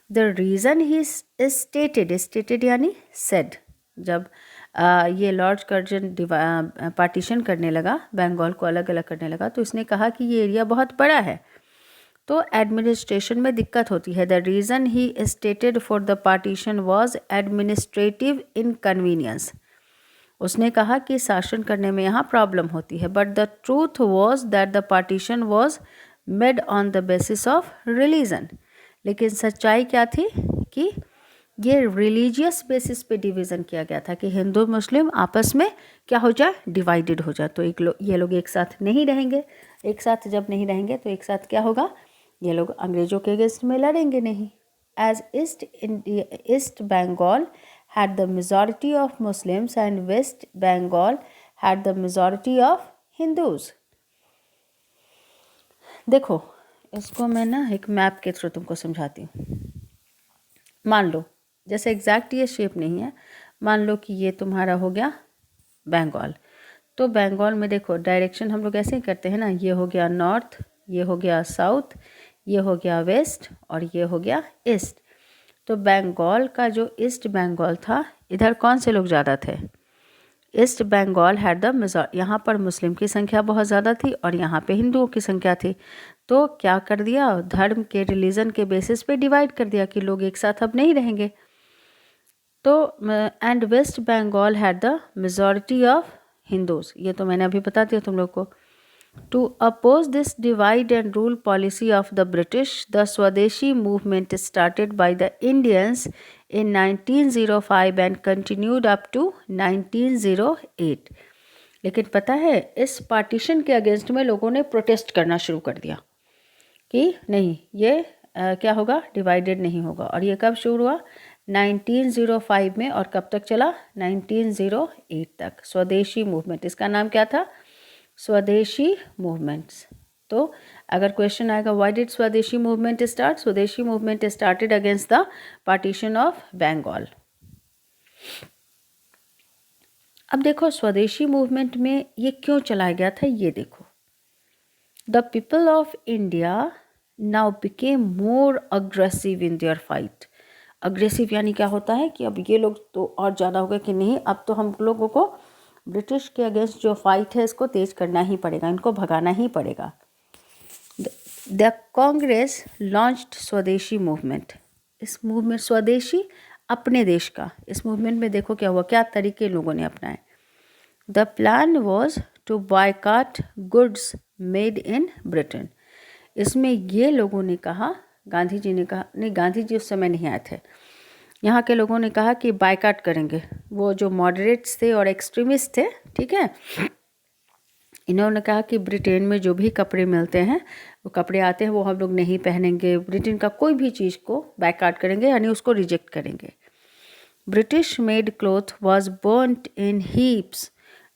द रीज़न ही स्टेटेड यानी सेड, जब ये लॉर्ड कर्जन पार्टीशन करने लगा, बंगाल को अलग अलग करने लगा, तो इसने कहा कि ये एरिया बहुत बड़ा है, तो एडमिनिस्ट्रेशन में दिक्कत होती है। The reason he stated for the partition was administrative inconvenience. उसने कहा कि शासन करने में यहाँ प्रॉब्लम होती है। But the truth was that the partition was made on the basis of religion. लेकिन सच्चाई क्या थी कि ये रिलीजियस बेसिस पे डिवीज़न किया गया था कि हिंदू मुस्लिम आपस में क्या हो जाए, डिवाइडेड हो जाए। तो ये लोग एक साथ नहीं रहेंगे। एक साथ जब नहीं रहेंगे तो एक साथ क्या होगा, ये लोग अंग्रेज़ों के अगेंस्ट में लड़ेंगे नहीं। As East Bengal had the majority of Muslims and West Bengal had the majority of Hindus। देखो इसको मैं ना एक मैप के थ्रू तुमको समझाती हूँ। मान लो जैसे एग्जैक्ट ये शेप नहीं है, मान लो कि ये तुम्हारा हो गया बंगाल। तो बंगाल में देखो डायरेक्शन हम लोग ऐसे ही करते हैं ना, ये हो गया नॉर्थ, ये हो गया साउथ, ये हो गया वेस्ट और ये हो गया ईस्ट। तो बंगाल का जो ईस्ट बंगाल था, इधर कौन से लोग ज़्यादा थे, East Bengal had the majority. यहाँ पर मुस्लिम की संख्या बहुत ज़्यादा थी और यहाँ पे हिंदुओं की संख्या थी। तो क्या कर दिया, धर्म के रिलीजन के बेसिस पे डिवाइड कर दिया कि लोग एक साथ अब नहीं रहेंगे। तो and West Bengal had the majority of Hindus. ये तो मैंने अभी बता दिया तुम लोग को। To oppose this divide and rule policy of the British, the Swadeshi movement started by the Indians in 1905 and continued up to 1908। लेकिन पता है इस पार्टीशन के अगेंस्ट में लोगों ने प्रोटेस्ट करना शुरू कर दिया कि नहीं ये क्या होगा, डिवाइडेड नहीं होगा। और ये कब शुरू हुआ, 1905 में, और कब तक चला, 1908 तक। स्वदेशी मूवमेंट, इसका नाम क्या था, स्वदेशी मूवमेंट्स। तो अगर क्वेश्चन आएगा why did swadeshi movement start, swadeshi movement started against the partition of Bengal. अब देखो स्वदेशी मूवमेंट में ये क्यों चलाया गया था, ये देखो। The people of India now became more aggressive in their fight. Aggressive यानी क्या होता है कि अब ये लोग तो और ज़्यादा हो गए कि नहीं, अब तो हम लोगों को ब्रिटिश के अगेंस्ट जो फाइट है इसको तेज करना ही पड़ेगा, इनको भगाना ही पड़ेगा। द कांग्रेस लॉन्च्ड स्वदेशी मूवमेंट। इस मूवमेंट स्वदेशी अपने देश का, इस मूवमेंट में देखो क्या हुआ, क्या तरीके लोगों ने अपनाए। The plan was to boycott goods made in Britain. इसमें ये लोगों ने कहा, गांधी जी ने कहा, नहीं गांधी जी उस समय नहीं आए थे, यहाँ के लोगों ने कहा कि बायकॉट करेंगे। वो जो मॉडरेट्स थे और एक्सट्रीमिस्ट थे, ठीक है, इन्होंने कहा कि ब्रिटेन में जो भी कपड़े मिलते हैं, वो कपड़े आते हैं, वो हम लोग नहीं पहनेंगे। ब्रिटेन का कोई भी चीज़ को बायकॉट करेंगे, यानी उसको रिजेक्ट करेंगे। British made cloth was burned in heaps.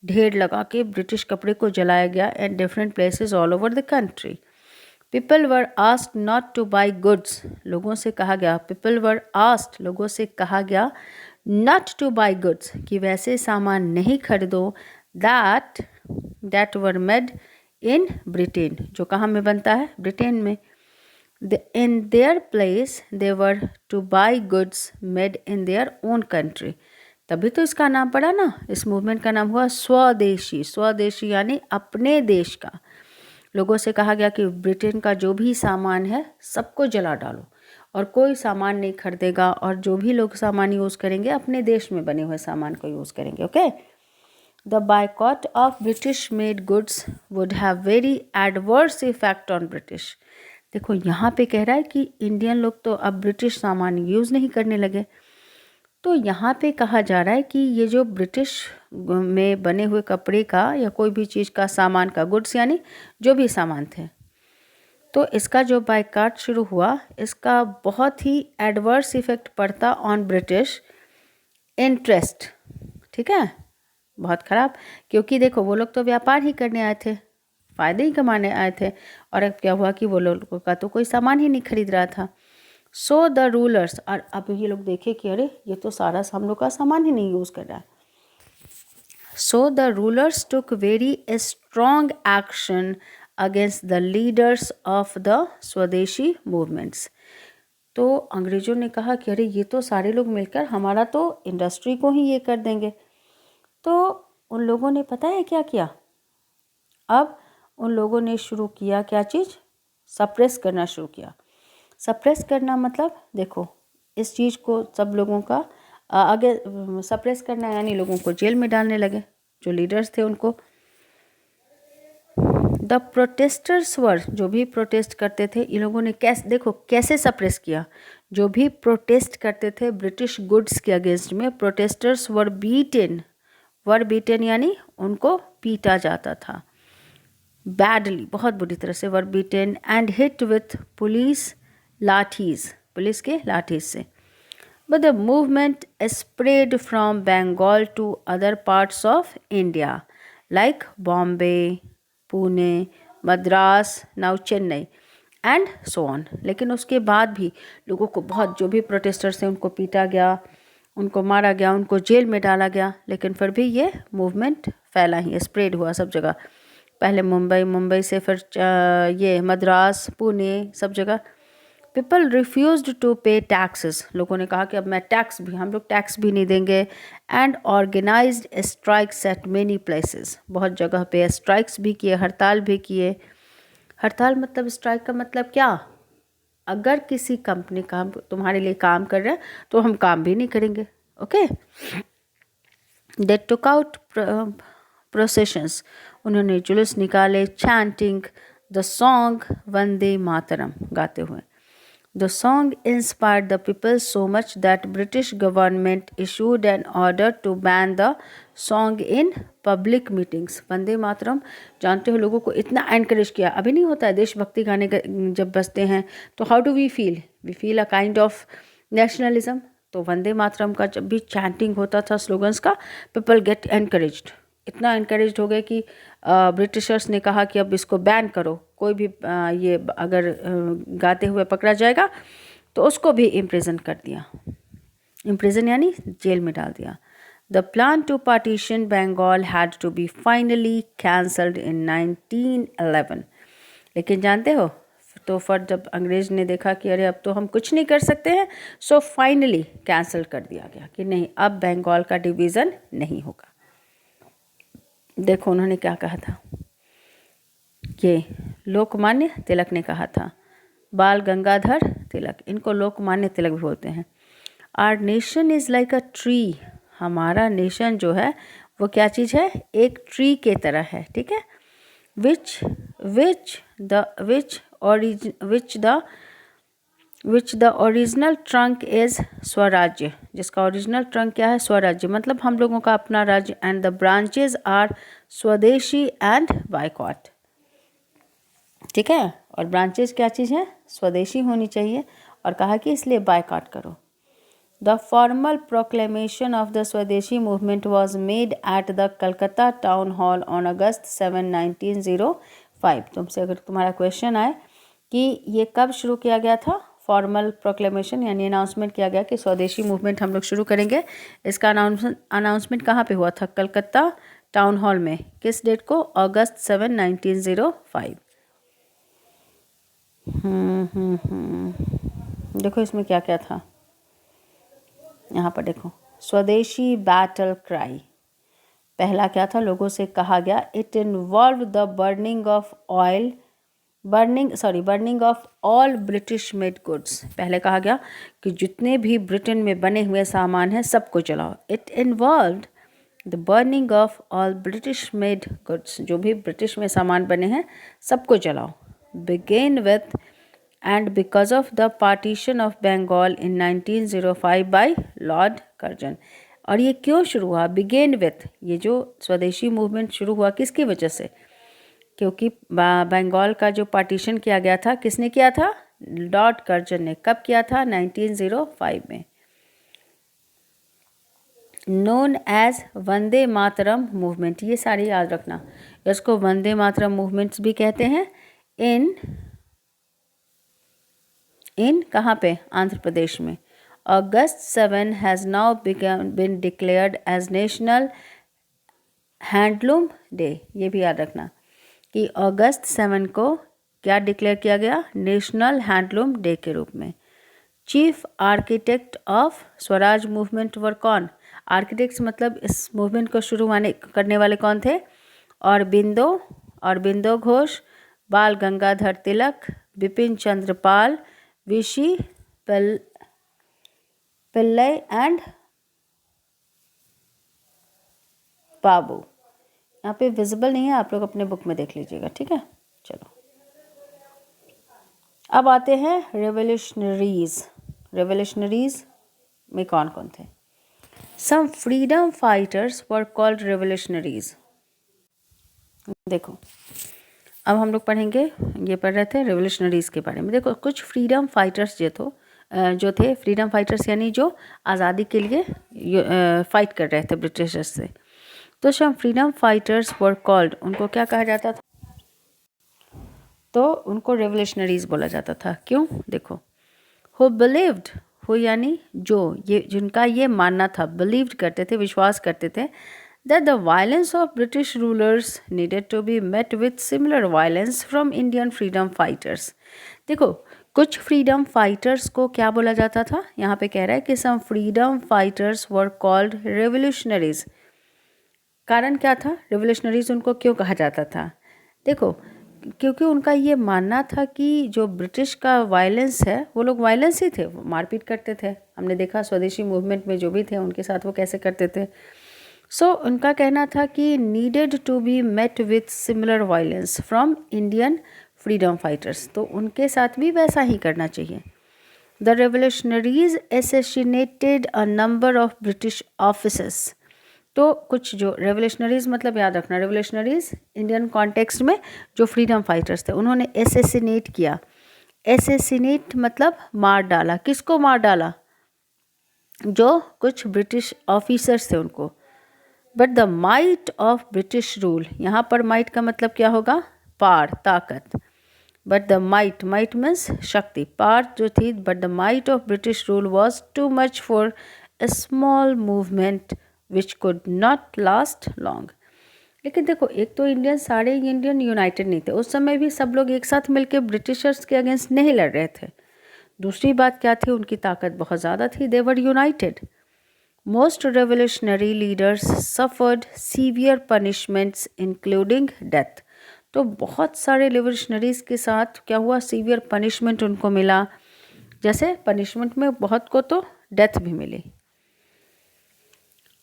ढेर लगा के ब्रिटिश कपड़े को जलाया गया eight different places all over the country. People were asked not two by goods. लोगों से कहा गया, पीपल वर आस्क्ड, लोगों से कहा गया, नॉट टू बाई गुड्स, कि वैसे सामान नहीं खरीदो, that were made in Britain, जो कहाँ में बनता है, ब्रिटेन में। In their place they were two by goods made in their own country. तभी तो इसका नाम पड़ा ना, इस मूवमेंट का नाम हुआ स्वदेशी। स्वदेशी यानी अपने देश का। लोगों से कहा गया कि ब्रिटेन का जो भी सामान है सबको जला डालो और कोई सामान नहीं खरीदेगा, और जो भी लोग सामान यूज़ करेंगे अपने देश में बने हुए सामान को यूज़ करेंगे। Okay. The boycott of British made goods would have very adverse effect on British. देखो यहाँ पे कह रहा है कि इंडियन लोग तो अब ब्रिटिश सामान यूज़ नहीं करने लगे। तो यहाँ पे कहा जा रहा है कि ये जो ब्रिटिश में बने हुए कपड़े का या कोई भी चीज़ का सामान का, गुड्स यानी जो भी सामान थे, तो इसका जो बायकॉट शुरू हुआ, इसका बहुत ही एडवर्स इफेक्ट पड़ता ऑन ब्रिटिश इंटरेस्ट। ठीक है, बहुत ख़राब, क्योंकि देखो वो लोग तो व्यापार ही करने आए थे, फ़ायदे ही कमाने आए थे, और अब क्या हुआ कि वो लोगों का तो कोई सामान ही नहीं खरीद रहा था। सो द रूलर्स, और अब ये लोग देखे कि अरे ये तो सारा हम लोग का सामान ही नहीं यूज़ कर रहा है। So the rulers took very strong action against the leaders of the स्वदेशी मूवमेंट्स। तो अंग्रेज़ों ने कहा कि अरे ये तो सारे लोग मिलकर हमारा तो इंडस्ट्री को ही ये कर देंगे। तो उन लोगों ने पता है क्या किया, अब उन लोगों ने शुरू किया क्या चीज़, सप्रेस करना शुरू किया। सप्रेस करना मतलब देखो, इस चीज़ को सब लोगों का आगे सप्रेस करना यानी लोगों को जेल में डालने लगे, जो लीडर्स थे उनको। द प्रोटेस्टर्स वर, जो भी प्रोटेस्ट करते थे, इन लोगों ने कैसे, देखो कैसे सप्रेस किया। जो भी प्रोटेस्ट करते थे ब्रिटिश गुड्स के अगेंस्ट में, प्रोटेस्टर्स वर बीटन यानी उनको पीटा जाता था बैडली, बहुत बुरी तरह से, were beaten and hit with police के लाठीज से। But the movement spread from Bengal to other parts of India like Bombay, Pune, Madras, now Chennai and so on. लेकिन उसके बाद भी लोगों को बहुत, जो भी प्रोटेस्टर्स थे उनको पीटा गया, उनको मारा गया, उनको जेल में डाला गया, लेकिन फिर भी ये मूवमेंट फैला ही, स्प्रेड हुआ सब जगह। पहले मुंबई से फिर ये मद्रास, पुणे, सब जगह। पीपल रिफ्यूज्ड टू पे टैक्सेस, लोगों ने कहा कि अब हम लोग टैक्स भी नहीं देंगे। And organised strikes at many places, बहुत जगह पे स्ट्राइक्स भी किए, हड़ताल भी किए। हड़ताल मतलब, स्ट्राइक का मतलब क्या, अगर किसी कंपनी काम तुम्हारे लिए काम कर रहा है तो हम काम भी नहीं करेंगे। ओके। दे टुक आउट प्रोसेशंस, उन्होंने जुलूस निकाले, chanting the song Vande Mataram गाते हुए। The song inspired the people so much that British government issued an order to ban the song in public meetings. Vande Mataram, जानते हो, लोगों को इतना एनकरेज किया। अभी नहीं होता है देशभक्ति गाने जब बजते हैं तो how do we feel a kind of nationalism. तो वंदे मातरम का जब भी चैंटिंग होता था, स्लोगन्स का, पीपल गेट एनकरेज्ड, इतना एनकरेज हो गए कि ब्रिटिशर्स ने कहा कि अब इसको बैन करो, कोई भी ये अगर गाते हुए पकड़ा जाएगा तो उसको भी इम्प्रिजन कर दिया। इम्प्रिजन यानी जेल में डाल दिया। The plan to partition Bengal had to be finally cancelled in 1911। लेकिन जानते हो, तो फिर जब अंग्रेज ने देखा कि अरे अब तो हम कुछ नहीं कर सकते हैं, सो फाइनली कैंसिल कर दिया गया कि नहीं, अब बंगाल का डिवीज़न नहीं होगा। देखो उन्होंने क्या कहा था, ये लोकमान्य तिलक ने कहा था, बाल गंगाधर तिलक, इनको लोकमान्य तिलक भी बोलते हैं। Our nation is like a tree, हमारा नेशन जो है वो क्या चीज़ है, एक ट्री के तरह है, ठीक है। Which the original trunk is स्वराज्य, जिसका ओरिजिनल ट्रंक क्या है, स्वराज्य, मतलब हम लोगों का अपना राज्य। एंड द ब्रांचेज आर स्वदेशी एंड बायकॉट, ठीक है। और ब्रांचेज क्या चीज़ है, स्वदेशी होनी चाहिए, और कहा कि इसलिए बायकॉट करो। The formal proclamation of the swadeshi movement was made at the Calcutta town hall on August 7, 1905। तुमसे अगर तुम्हारा क्वेश्चन आए कि ये कब शुरू किया गया था, फॉर्मल प्रोक्लेमेशन यानी अनाउंसमेंट किया गया कि स्वदेशी मूवमेंट हम लोग शुरू करेंगे, इसका अनाउंसमेंट कहाँ पे हुआ था, कलकत्ता टाउन हॉल में। किस डेट को, अगस्त 7, 1905। देखो इसमें क्या क्या था, यहाँ पर देखो, स्वदेशी बैटल क्राई, पहला क्या था, लोगों से कहा गया, it involve the burning of all British made goods. पहले कहा गया कि जितने भी ब्रिटेन में बने हुए सामान हैं सबको जलाओ। It involved the burning of all British made goods, जो भी ब्रिटिश में सामान बने हैं सबको जलाओ। Began with and because of the partition of Bengal in 1905 by Lord Curzon. और ये क्यों शुरू हुआ, बिगेन विथ, ये जो स्वदेशी मूवमेंट शुरू हुआ किसकी वजह से, क्योंकि बंगाल का जो पार्टीशन किया गया था, किसने किया था, लॉर्ड कर्जन ने। कब किया था, 1905 में। Known as Vande Mataram movement, ये सारी याद रखना, इसको वंदे मातरम मूवमेंट्स भी कहते हैं। इन कहाँ पे, आंध्र प्रदेश में। August 7 has now been declared as National Handloom Day, ये भी याद रखना कि अगस्त 7 को क्या डिक्लेयर किया गया, नेशनल हैंडलूम डे के रूप में। Chief architect of swaraj movement were कौन, आर्किटेक्ट्स मतलब इस मूवमेंट को शुरू करने वाले कौन थे, और बिंदो घोष, बाल गंगाधर तिलक, बिपिन चंद्रपाल, विशी पिल्लई एंड बाबू। यहाँ पे विजिबल नहीं है, आप लोग अपने बुक में देख लीजिएगा, ठीक है। चलो अब आते हैं रेवोल्यूशनरीज। रेवोल्यूशनरीज में कौन कौन थे? Some freedom fighters were called revolutionaries. देखो अब हम लोग पढ़ेंगे, ये पढ़ रहे थे रेवोल्यूशनरीज के बारे में। देखो कुछ फ्रीडम फाइटर्स जो थे फ्रीडम फाइटर्स यानी जो आज़ादी के लिए फाइट कर रहे थे ब्रिटिशर्स से। तो सम फ्रीडम फाइटर्स वर कॉल्ड, उनको क्या कहा जाता था? तो उनको रेवोल्यूशनरीज बोला जाता था। क्यों? देखो, हु बिलीव्ड, हु यानी जो, ये जिनका ये मानना था, बिलीव्ड करते थे, विश्वास करते थे, that the violence of British rulers needed to be met with similar violence from Indian freedom fighters। देखो कुछ फ्रीडम फाइटर्स को क्या बोला जाता था? यहाँ पे कह रहा है कि some freedom fighters were called revolutionaries। कारण क्या था? रेवोल्यूशनरीज उनको क्यों कहा जाता था? देखो क्योंकि उनका ये मानना था कि जो ब्रिटिश का वायलेंस है, वो लोग वायलेंस ही थे, मारपीट करते थे। हमने देखा स्वदेशी मूवमेंट में जो भी थे उनके साथ वो कैसे करते थे। उनका कहना था कि needed to be met with similar violence from Indian freedom fighters. तो उनके साथ भी वैसा ही करना चाहिए। The revolutionaries assassinated a number of British officers. तो कुछ जो रेवोल्यूशनरीज मतलब याद रखना, रेवोल्यूशनरीज इंडियन कॉन्टेक्स्ट में जो फ्रीडम फाइटर्स थे उन्होंने असैसिनेट किया। असैसिनेट मतलब मार डाला। किसको मार डाला? जो कुछ ब्रिटिश ऑफिसर्स थे उनको। But the might of British rule, यहाँ पर माइट का मतलब क्या होगा? पार, ताकत। But the might, might means शक्ति, पार जो थी। But the might of British rule was too much for a small movement which could not last long. लेकिन देखो एक तो सारे इंडियन यूनाइटेड नहीं थे उस समय भी, सब लोग एक साथ मिलकर ब्रिटिशर्स के अगेंस्ट नहीं लड़ रहे थे। दूसरी बात क्या थी? उनकी ताकत बहुत ज़्यादा थी। They were united. Most revolutionary leaders suffered severe punishments including death। तो बहुत सारे रेवोल्यूशनरीज के साथ क्या हुआ? सीवियर पनिशमेंट उनको मिला। जैसे पनिशमेंट में बहुत को तो डेथ भी मिली।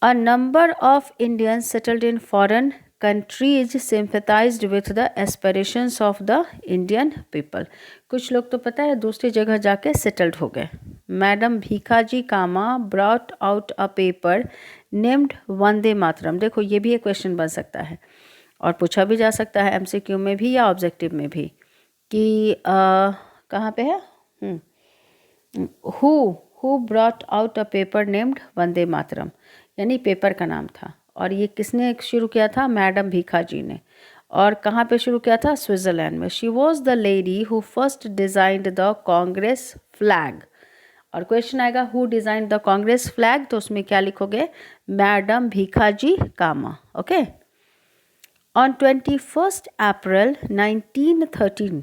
A number of Indians settled in foreign countries sympathized with the aspirations of the Indian people। कुछ लोग तो पता है दूसरी जगह जाके सेटल्ड हो गए। Madam Bhikaji Cama brought out a paper named Vande Mataram. देखो ये भी एक क्वेश्चन बन सकता है और पूछा भी जा सकता है MCQ में भी या ऑब्जेक्टिव में भी कि कहाँ पे है? Who brought out a paper named Vande Mataram, यानी पेपर का नाम था। और ये किसने शुरू किया था? मैडम भीखाजी ने। और कहाँ पे शुरू किया था? स्विट्ज़रलैंड में। She was the lady who first designed the Congress flag. और क्वेश्चन आएगा who designed the Congress flag, तो उसमें क्या लिखोगे? Madam Bhikaji Cama. Okay. On 21 April 1913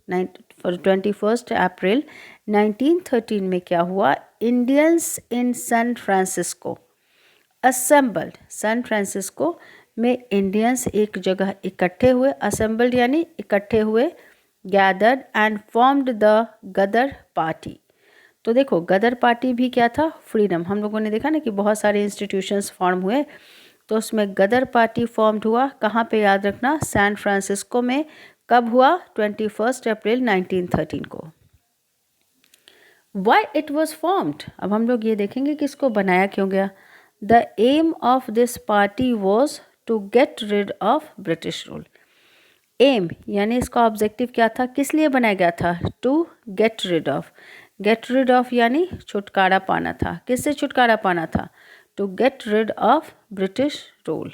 21 April 1913 में क्या हुआ? Indians in San Francisco assembled. San Francisco में इंडियंस एक जगह इकट्ठे हुए। असेंबल्ड यानी इकट्ठे हुए। Gathered and formed the Ghadar party. तो देखो गदर पार्टी भी क्या था? फ्रीडम। हम लोगों ने देखा ना कि बहुत सारे इंस्टीट्यूशंस फॉर्म हुए, तो उसमें गदर पार्टी फॉर्म्ड हुआ। कहाँ पे? याद रखना, सैन फ्रांसिस्को में। कब हुआ? 21 अप्रैल 1913 को। वाई इट वॉज फॉर्म्ड, अब हम लोग ये देखेंगे कि इसको बनाया क्यों गया। The aim of this party was to get rid of British rule. Aim यानी इसका ऑब्जेक्टिव क्या था? किस लिए बनाया गया था? To get rid of. Get rid of यानी छुटकारा पाना था। किससे छुटकारा पाना था? To get rid of British rule.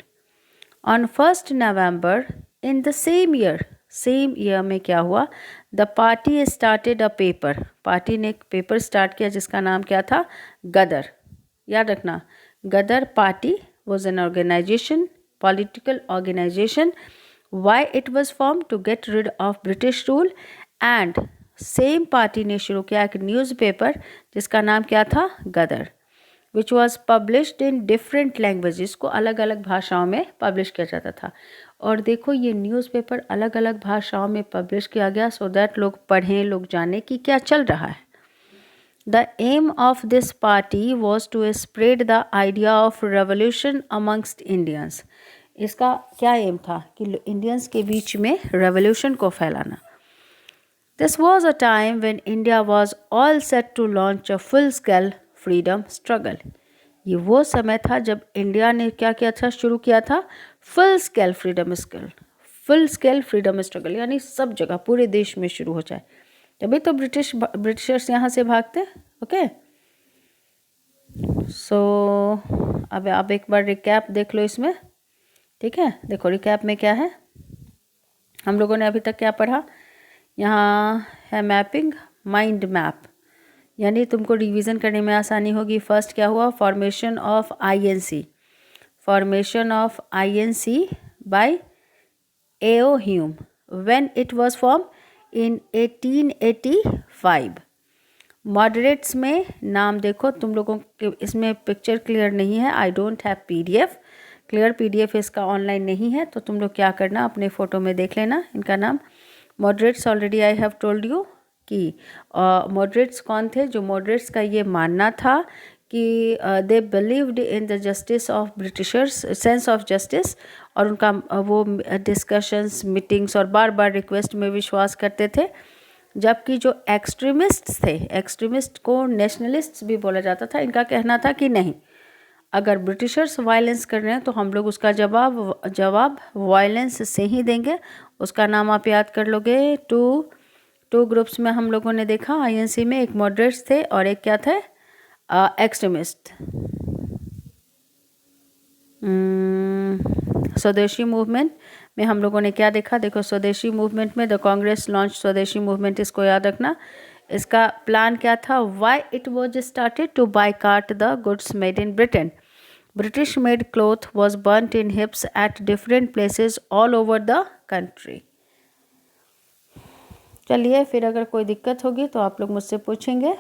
On 1 November in the same year में क्या हुआ? The party started a paper. Party ने एक पेपर स्टार्ट किया जिसका नाम क्या था? गदर। याद रखना, Ghadar party was an organisation, political organisation. Why it was form? To get rid of British rule. And same party ने शुरू किया एक न्यूज़पेपर जिसका नाम क्या था? Ghadar, which was published in different languages. को अलग अलग भाषाओं में पब्लिश किया जाता था। और देखो ये न्यूज़पेपर अलग अलग भाषाओं में पब्लिश किया गया सो दैट लोग पढ़ें, लोग जाने कि क्या चल रहा है। The aim of this party was to spread the idea of revolution amongst Indians. इसका क्या एम था कि इंडियंस के बीच में रेवोल्यूशन को फैलाना। This was a time when India was all set to launch a full scale freedom struggle. ये वो समय था जब इंडिया ने क्या किया था, शुरू किया था फुल स्केल फ्रीडम स्ट्रगल, यानी सब जगह पूरे देश में शुरू हो जाए। तभी तो ब्रिटिशर्स यहाँ से भागते। ओके, सो अब आप एक बार रिकैप देख लो इसमें, ठीक है। देखो रिकैप में क्या है, हम लोगों ने अभी तक क्या पढ़ा। यहाँ है मैपिंग, माइंड मैप, यानी तुमको रिवीजन करने में आसानी होगी। फर्स्ट क्या हुआ, formation of INC by A.O. Hume when it was form in 1885। Moderates में नाम देखो, तुम लोगों के इसमें पिक्चर क्लियर नहीं है, I don't have PDF, clear PDF इसका ऑनलाइन नहीं है, तो तुम लोग क्या करना, अपने फ़ोटो में देख लेना इनका नाम। Moderates already I have told you कि मॉडरेट्स कौन थे। जो मॉडरेट्स का ये मानना था कि they believed in the justice of Britishers, sense of justice, और उनका वो डिस्कशंस, मीटिंग्स और बार बार रिक्वेस्ट में विश्वास करते थे। जबकि जो एक्सट्रीमिस्ट्स थे, एक्सट्रीमिस्ट को नेशनलिस्ट्स भी बोला जाता था, इनका कहना था कि नहीं, अगर ब्रिटिशर्स वायलेंस कर रहे हैं तो हम लोग उसका जवाब वायलेंस से ही देंगे। उसका नाम आप याद कर लोगे। टू ग्रुप्स में हम लोगों ने देखा आईएनसी में, एक मॉडरेट्स थे और एक क्या थे, एक्सट्रीमिस्ट। स्वदेशी मूवमेंट में हम लोगों ने क्या देखा, देखो स्वदेशी मूवमेंट में the Congress launch swadeshi movement, इसको याद रखना। इसका प्लान क्या था, why it was started to boycott the goods made in Britain. British made cloth was burnt in heaps at different places all over the country. चलिए फिर अगर कोई दिक्कत होगी तो आप लोग मुझसे पूछेंगे।